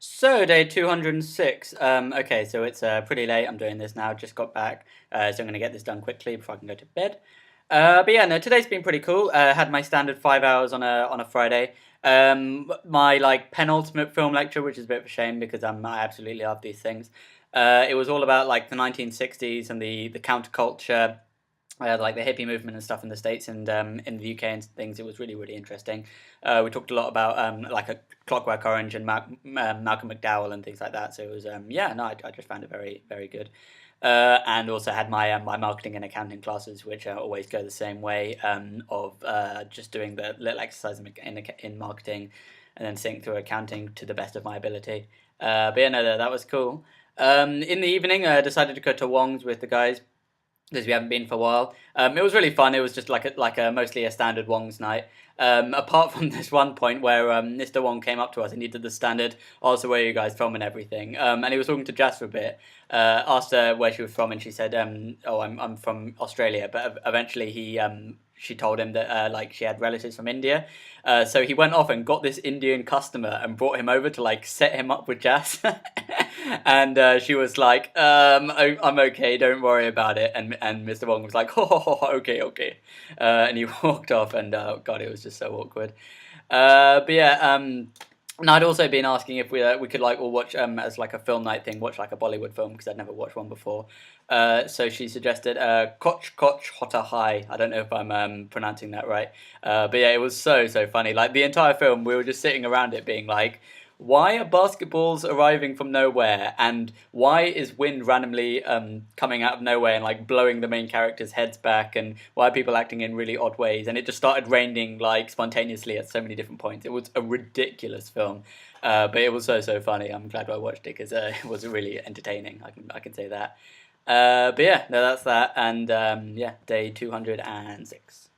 So day 206. Okay, so it's pretty late. I'm doing this now. Just got back, so I'm gonna get this done quickly before I can go to bed. But yeah, no, today's been pretty cool. Had my standard 5 hours on a Friday. My like penultimate film lecture, which is a bit of a shame because I absolutely love these things. It was all about like the 1960s and the counterculture, like the hippie movement and stuff in the States and in the UK and things. It was really interesting. We talked a lot about like a Clockwork Orange and Malcolm McDowell and things like that. So it was yeah, no, I just found it very good. And also had my marketing and accounting classes, which always go the same way, of just doing the little exercise in marketing, and then seeing through accounting to the best of my ability. But yeah, no, that was cool. In the evening, I decided to go to Wong's with the guys because we haven't been for a while. It was really fun. It was just like a mostly a standard Wong's night. Apart from this one point where Mr. Wong came up to us and he did the standard, also where are you guys from and everything. And he was talking to Jess for a bit. Asked her where she was from, and she said, "Oh, I'm from Australia." But eventually she told him that like she had relatives from India. So he went off and got this Indian customer and brought him over to like set him up with Jess. And she was like, I'm okay, don't worry about it. And Mr. Wong was like, okay. And he walked off, and God, it was just so awkward. But yeah, and I'd also been asking if we could like all watch as like a film night thing, watch like a Bollywood film because I'd never watched one before. So she suggested Kuch Hota. I don't know if I'm pronouncing that right. But yeah, it was so funny. Like the entire film, we were just sitting around it, being like, why are basketballs arriving from nowhere, and why is wind randomly coming out of nowhere and like blowing the main characters' heads back, and why are people acting in really odd ways? And it just started raining like spontaneously at so many different points. It was a ridiculous film, but it was so funny. I'm glad I watched it because it was really entertaining. I can say that. But yeah, no, that's that, and yeah, day 206.